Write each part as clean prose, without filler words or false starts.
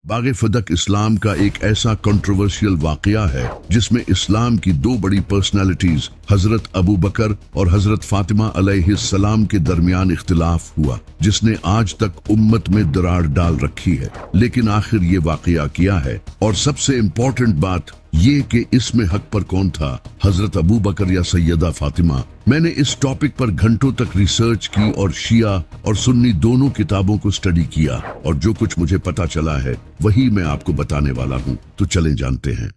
बाग़े फदक इस्लाम का एक ऐसा कंट्रोवर्शियल वाक़या है जिसमें इस्लाम की दो बड़ी पर्सनालिटीज हजरत अबू बकर और हजरत फातिमा अलैहिस्सलाम के दरमियान इख्तिलाफ हुआ, जिसने आज तक उम्मत में दरार डाल रखी है। लेकिन आखिर ये वाक़या क्या है, और सबसे इम्पोर्टेंट बात ये कि इसमें हक पर कौन था, हजरत अबू बकर या सैयदा फातिमा। मैंने इस टॉपिक पर घंटों तक रिसर्च की और शिया और सुन्नी दोनों किताबों को स्टडी किया, और जो कुछ मुझे पता चला है वही मैं आपको बताने वाला हूँ। तो चलें जानते हैं।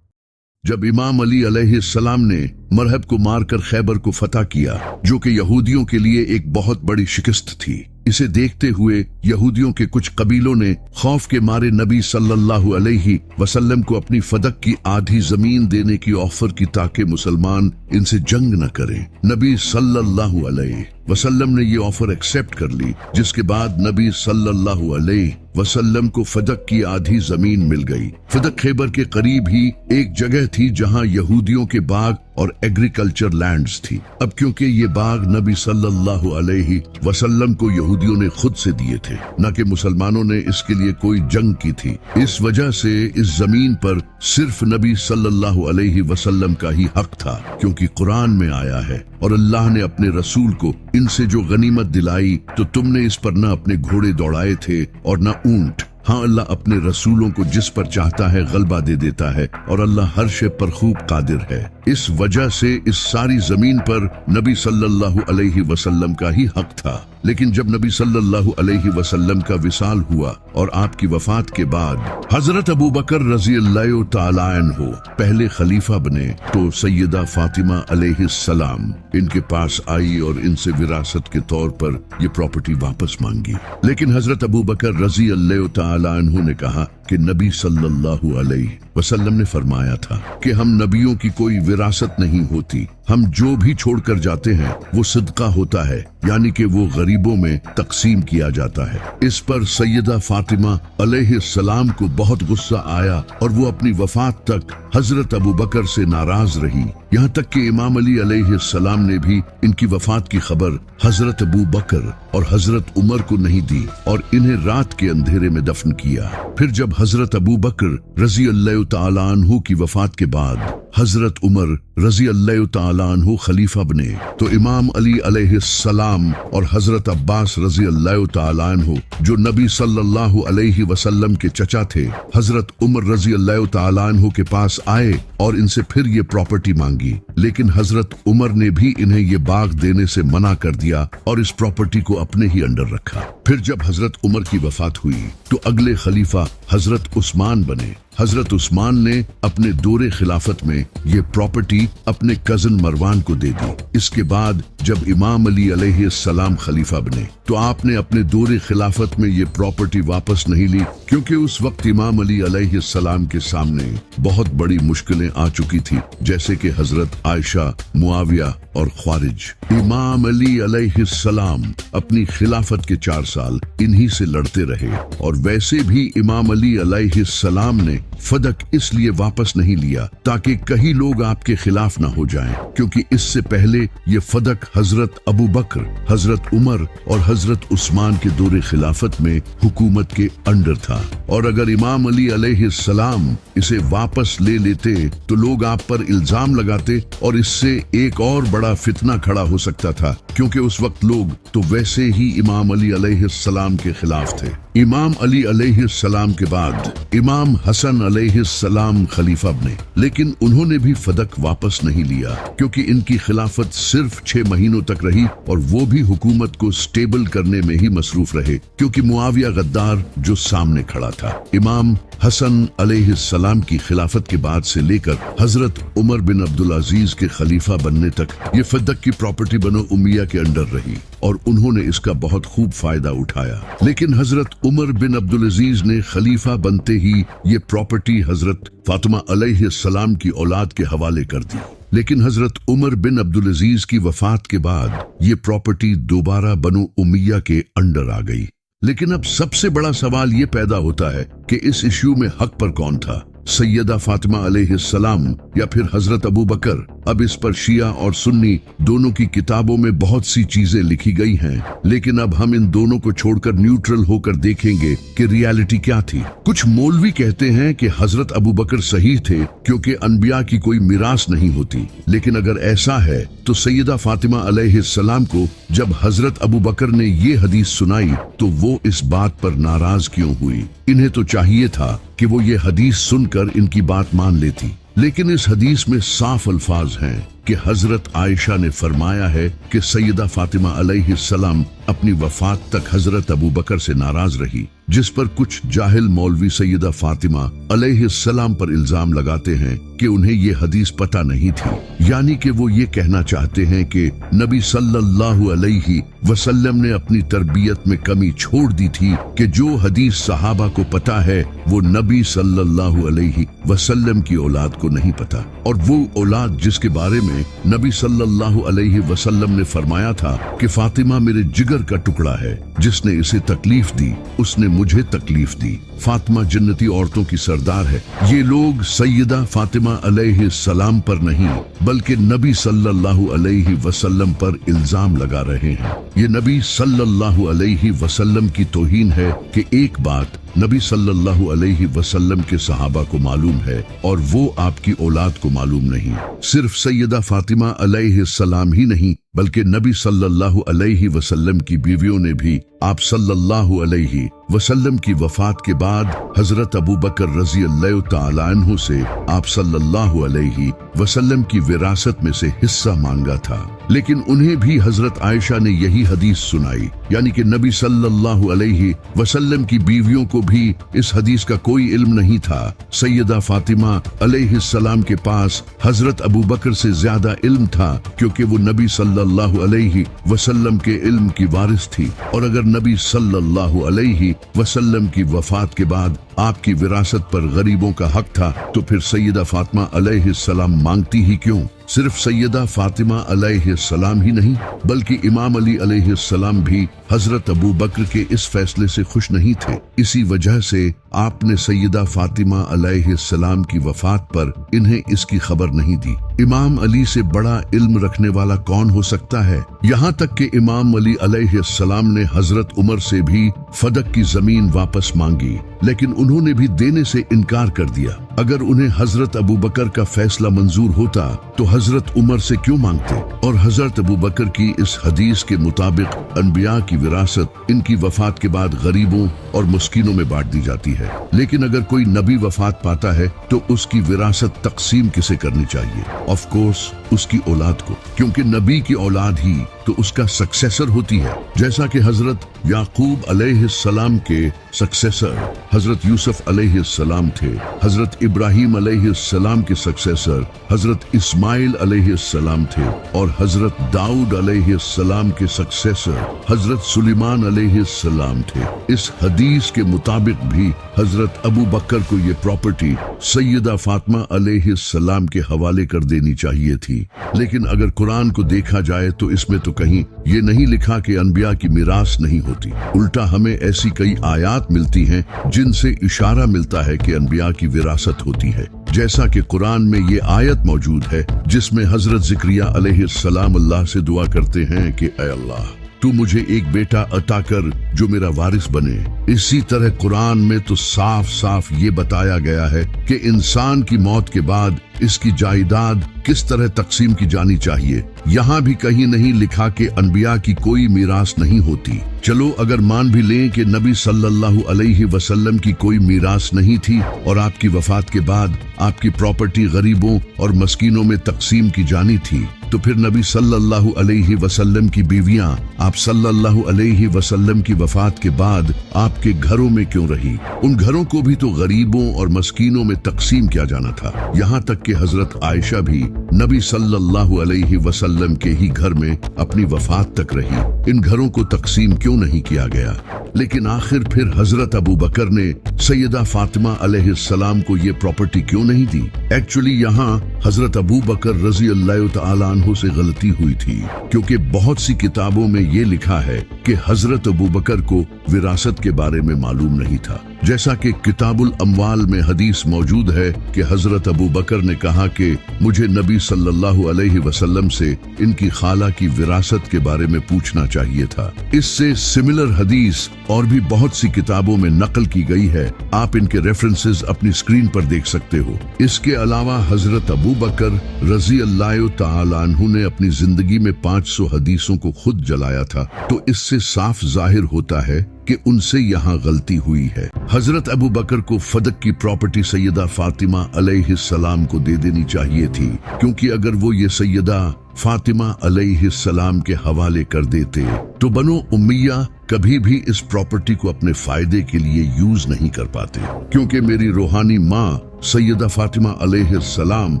जब इमाम अली अलैहिस्सलाम ने मरहब को मारकर खैबर को फतह किया, जो कि यहूदियों के लिए एक बहुत बड़ी शिकस्त थी, इसे देखते हुए यहूदियों के कुछ कबीलों ने खौफ के मारे नबी सल्लल्लाहु अलैहि वसल्लम को अपनी फदक की आधी जमीन देने की ऑफर की ताकि मुसलमान इनसे जंग न करें। नबी सल्लल्लाहु अलैहि वसल्लम ने ये ऑफर एक्सेप्ट कर ली, जिसके बाद नबी सल्लल्लाहु अलैहि वसल्लम को फदक की आधी जमीन मिल गई। फदक खैबर के करीब ही एक जगह थी जहां यहूदियों के बाग और एग्रीकल्चर लैंड्स थी। अब क्योंकि ये बाग नबी सल्लल्लाहु अलैहि वसल्लम को यहूदियों ने खुद से दिए थे, न कि मुसलमानों ने इसके लिए कोई जंग की थी, इस वजह से इस जमीन पर सिर्फ नबी सल्लल्लाहु अलैहि वसल्लम का ही हक था, क्योंकि कुरान में आया है, और अल्लाह ने अपने रसूल को इनसे जो गनीमत दिलाई तो तुमने इस पर न अपने घोड़े दौड़ाए थे और न ऊंट। हाँ, अल्लाह अपने रसूलों को जिस पर चाहता है गलबा दे देता है, और अल्लाह हर शे पर खूब कादिर है। इस वजह से इस सारी जमीन पर नबी सल्लल्लाहु अलैहि वसल्लम का ही हक था। लेकिन जब नबी सल्लल्लाहु अलैहि वसल्लम का विसाल हुआ और आपकी वफात के बाद हजरत अबू बकर रज़ियल्लाहु तआला अन्हु पहले खलीफा बने, तो सैयदा फातिमा अलैहिस्सलाम इनके पास आई और इनसे विरासत के तौर पर ये प्रॉपर्टी वापस मांगी। लेकिन हजरत अबू बकर रज़ियल्लाहु तआला अन्हु ने कहा कि नबी सल्लल्लाहु अलैहि वसल्लम ने फरमाया था कि हम नबियों की कोई विरासत नहीं होती, हम जो भी छोड़कर जाते हैं वो सदका होता है, यानी कि वो गरीबों में तकसीम किया जाता है। इस पर सैयदा फातिमा अलैहिस्सलाम को बहुत गुस्सा आया और वो अपनी वफात तक हजरत अबू बकर से नाराज रही। यहाँ तक कि इमाम अली अलैहिस्सलाम ने भी इनकी वफात की खबर हजरत अबू बकर और हजरत उमर को नहीं दी और इन्हें रात के अंधेरे में दफन किया। फिर जब हजरत अबू बकर रज़ियल्लाहु तआला अन्हु की वफात के बाद हजरत उमर रज़ियल्लाहु तआला अन्हु खलीफा बने, तो इमाम अली अलैहिस्सलाम और हजरत अब्बास रज़ियल्लाहु तआला अन्हु, जो नबी सल्लल्लाहु अलैहि वसल्लम के चचा थे, हजरत उमर रज़ियल्लाहु तआला अन्हु के पास आए और इनसे फिर ये प्रॉपर्टी मांगी। लेकिन हजरत उमर ने भी इन्हें ये बाग देने से मना कर दिया और इस प्रॉपर्टी को अपने ही अंडर रखा। फिर जब हजरत उमर की वफात हुई तो अगले खलीफा हजरत उस्मान बने। हजरत उस्मान ने अपने दौरे खिलाफत में ये प्रॉपर्टी अपने कजन मरवान को दे दी। इसके बाद जब इमाम अली अलैहिस्सलाम खलीफा बने तो आपने अपने दौरे खिलाफत में ये प्रॉपर्टी वापस नहीं ली, क्योंकि उस वक्त इमाम अली अलैहिस्सलाम के सामने बहुत बड़ी मुश्किलें आ चुकी थी, जैसे कि हजरत आयशा, मुआविया और ख्वारिज। इमाम अली अलैहिस्सलाम अपनी खिलाफत के 4 साल इन्हीं से लड़ते रहे, और वैसे भी इमाम अली अलैहिस्सलाम ने फदक इसलिए वापस नहीं लिया ताकि कई लोग आपके खिलाफ ना हो जाएं, क्योंकि इससे पहले ये फदक हजरत अबू बकर, हजरत उमर और हजरत उस्मान के दौरे खिलाफत में हुकूमत के अंडर था, और अगर इमाम अली अलैहिस्सलाम इसे वापस ले लेते तो लोग आप पर इल्जाम लगाते और इससे एक और बड़ा फितना खड़ा हो सकता था, क्योंकि उस वक्त लोग तो वैसे ही इमाम अली अलैहिस्सलाम के खिलाफ थे। इमाम अली अलैहिस्सलाम के बाद इमाम हसन अलैहिस्सलाम खलीफा बने, लेकिन उन्होंने भी फदक वापस नहीं लिया, क्योंकि इनकी खिलाफत सिर्फ 6 महीनों तक रही, और वो भी हुकूमत को स्टेबल करने में ही मसरूफ रहे, क्योंकि मुआविया गद्दार जो सामने खड़ा था। इमाम हसन अलैहिस्सलाम की खिलाफत के बाद से लेकर हजरत उमर बिन अब्दुल अजीज के खलीफा बनने तक ये फदक की प्रॉपर्टी बनो उमैया के अंडर रही, और उन्होंने इसका बहुत खूब फायदा उठाया। लेकिन हजरत उमर बिन अब्दुल अजीज ने खलीफा बनते ही ये प्रॉपर्टी हजरत फातिमा अलैहिस्सलाम की औलाद के हवाले कर दी। लेकिन हजरत उमर बिन अब्दुल अजीज की वफात के बाद ये प्रॉपर्टी दोबारा बनो उमैया के अंडर आ गई। लेकिन अब सबसे बड़ा सवाल ये पैदा होता है कि इस इश्यू में हक पर कौन था, सैयदा फातिमा अलैहिस्सलाम या फिर हजरत अबू बकर। अब इस पर शिया और सुन्नी दोनों की किताबों में बहुत सी चीजें लिखी गई हैं, लेकिन अब हम इन दोनों को छोड़कर न्यूट्रल होकर देखेंगे कि रियलिटी क्या थी। कुछ मौलवी कहते हैं कि हजरत अबू बकर सही थे क्योंकि अनबिया की कोई मिरास नहीं होती, लेकिन अगर ऐसा है तो सैयदा फातिमा अलैहिस्सलाम को जब हजरत अबू बकर ने ये हदीस सुनाई तो वो इस बात पर नाराज क्यों हुई? इन्हें तो चाहिए था कि वो ये हदीस सुनकर इनकी बात मान लेती, लेकिन इस हदीस में साफ अल्फाज हैं कि हजरत आयशा ने फरमाया है कि सैयदा फातिमा अलैहिस्सलाम अपनी वफात तक हजरत अबू बकर से नाराज रही, जिस पर कुछ जाहिल मौलवी सैयदा फातिमा अलैहिस्सलाम पर इल्जाम लगाते हैं कि उन्हें ये हदीस पता नहीं थी, यानी कि वो ये कहना चाहते हैं कि नबी सल्लल्लाहु अलैहि वसल्लम ने अपनी तरबियत में कमी छोड़ दी थी कि जो हदीस सहाबा को पता है वो नबी सल्लल्लाहु अलैहि वसल्लम की औलाद को नहीं पता, और वो औलाद जिसके बारे में नबी सल्लल्लाहु अलैहि वसल्लम ने फरमाया था कि फातिमा मेरे जिगर का टुकड़ा है, जिसने इसे तकलीफ दी उसने मुझे तकलीफ दी, फातिमा जन्नती औरतों की सरदार है। ये लोग सैयदा फातिमा अलैहिस्सलाम पर नहीं बल्कि नबी सल्लल्लाहु अलैहि वसल्लम पर इल्जाम लगा रहे हैं। ये नबी सल्लल्लाहु अलैहि वसल्लम की तौहीन है कि एक बात नबी सल्लल्लाहु अलैहि वसल्लम के सहाबा को मालूम है और वो आपकी औलाद को मालूम नहीं। सिर्फ सैयदा फातिमा अलैहिस्सलाम ही नहीं बल्कि नबी सल्लल्लाहु अलैहि वसल्लम की बीवियों ने भी आप सल्लल्लाहु अलैहि वसल्लम की वफात के बाद हजरत अबू बकर रज़ी अल्लाह तआला अन्हु से आप सल्लल्लाहु अलैहि वसल्लम की विरासत में से हिस्सा मांगा था, लेकिन उन्हें भी हजरत आयशा ने यही हदीस सुनाई, यानी कि नबी सल्लल्लाहु अलैहि वसल्लम की बीवियों को भी इस हदीस का कोई इल्म नहीं था। सैयदा फातिमा अलैहिस्सलाम के पास हजरत अबू बकर से ज्यादा इल्म था क्योंकि वो नबी सल्लल्लाहु अलैहि वसल्लम के इल्म की वारिस थी, और अगर नबी सल्लल्लाहु अलैहि वसल्लम की वफात के बाद आपकी विरासत पर गरीबों का हक था तो फिर सैयदा फातिमा अलैहिस्सलाम मांगती ही क्यों? सिर्फ सैयदा फातिमा अलैहिस्सलाम ही नहीं बल्कि इमाम अली अलैहिस्सलाम भी हजरत अबू बकर के इस फैसले से खुश नहीं थे। इसी वजह से आपने सैयदा फातिमा अलैहिस्सलाम की वफात पर इन्हें इसकी खबर नहीं दी। इमाम अली से बड़ा इल्म रखने वाला कौन हो सकता है? यहाँ तक कि इमाम अली अलैहिस्सलाम ने हजरत उमर से भी फदक की जमीन वापस मांगी, लेकिन उन्होंने भी देने से इनकार कर दिया। अगर उन्हें हजरत अबू बकर का फैसला मंजूर होता तो हजरत उमर से क्यों मांगते? और हजरत अबू बकर की इस हदीस के मुताबिक अनबिया की विरासत इनकी वफात के बाद गरीबों और मुस्किनों में बांट दी जाती है, लेकिन अगर कोई नबी वफात पाता है तो उसकी विरासत तकसीम किसे करनी चाहिए? ऑफ कोर्स उसकी औलाद को, क्योंकि नबी की औलाद ही तो उसका सक्सेसर होती है। जैसा कि हजरत याकूब अलैहिस्सलाम के सक्सेसर हजरत यूसुफ अलैहिस्सलाम थे, हजरत इब्राहिम अलैहिस्सलाम के सक्सेसर हजरत इस्माइल अलैहिस्सलाम थे, और हजरत दाऊद अलैहिस्सलाम के सक्सेसर हजरत सुलेमान अलैहिस्सलाम थे। इस हदीस के मुताबिक भी हजरत अबू बकर को ये प्रॉपर्टी सैयदा फातिमा अलैहिस्सलाम के हवाले कर देनी चाहिए थी, लेकिन अगर कुरान को देखा जाए तो इसमें तो कहीं ये नहीं लिखा कि अनबिया की मिरास नहीं होती। उल्टा हमें ऐसी कई आयात मिलती हैं जिनसे इशारा मिलता है कि अनबिया की विरासत होती है, जैसा कि कुरान में ये आयत मौजूद है जिसमें हजरत ज़िक्रिया अलैहिस्सलाम अल्लाह से दुआ करते हैं कि ऐ अल्लाह तू मुझे एक बेटा अता कर जो मेरा वारिस बने। इसी तरह कुरान में तो साफ साफ ये बताया गया है कि इंसान की मौत के बाद इसकी जायदाद किस तरह तकसीम की जानी चाहिए। यहाँ भी कहीं नहीं लिखा कि अनबिया की कोई मीरास नहीं होती। चलो अगर मान भी लें कि नबी सल्लल्लाहु अलैहि वसल्लम की कोई मीरास नहीं थी और आपकी वफात के बाद आपकी प्रॉपर्टी गरीबों और मस्कीनों में तकसीम की जानी थी, तो फिर नबी सल्लल्लाहु अलैहि वसल्लम की बीवियां आप सल्लल्लाहु अलैहि वसल्लम की वफात के बाद आपके घरों में क्यों रही? उन घरों को भी तो गरीबों और मस्कीनों में तकसीम किया जाना था। यहाँ तक कि हजरत आयशा भी नबी सल्लल्लाहु अलैहि वसल्लम के ही घर में अपनी वफात तक रही। इन घरों को तकसीम क्यों नहीं किया गया? लेकिन आखिर फिर हजरत अबू बकर ने सैयदा फातिमा अलैहिस्सलाम को ये प्रॉपर्टी क्यों नहीं दी? एक्चुअली यहाँ हजरत अबू बकर रज़ी अल्लाह तआला अन्हु से गलती हुई थी, क्योंकि बहुत सी किताबों में ये लिखा है कि हजरत अबू बकर को विरासत के बारे में मालूम नहीं था। जैसा कि किताबुल अम्वाल में हदीस मौजूद है कि हजरत अबू बकर ने कहा कि मुझे नबी सल्लल्लाहु अलैहि वसल्लम से इनकी खाला की विरासत के बारे में पूछना चाहिए था। इससे सिमिलर हदीस और भी बहुत सी किताबों में नकल की गई है। आप इनके रेफरेंसेस अपनी स्क्रीन पर देख सकते हो। इसके अलावा हजरत अबू बकर रजी अल्लाह तआला अन्हु ने अपनी जिंदगी में 500 हदीसों को खुद जलाया था, तो इससे साफ जाहिर होता है कि उनसे यहाँ गलती हुई है। हजरत अबू बकर को फदक की प्रॉपर्टी सैयदा फातिमा अलैहिस्सलाम को दे देनी चाहिए थी, क्योंकि अगर वो ये सैयदा फातिमा अलैहिस्सलाम के हवाले कर देते तो बनो उम्मिया कभी भी इस प्रॉपर्टी को अपने फायदे के लिए यूज नहीं कर पाते, क्योंकि मेरी रूहानी माँ सैयदा फातिमा अलैहिस्सलाम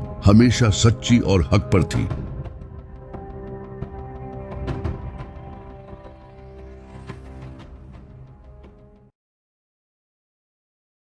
हमेशा सच्ची और हक पर थी।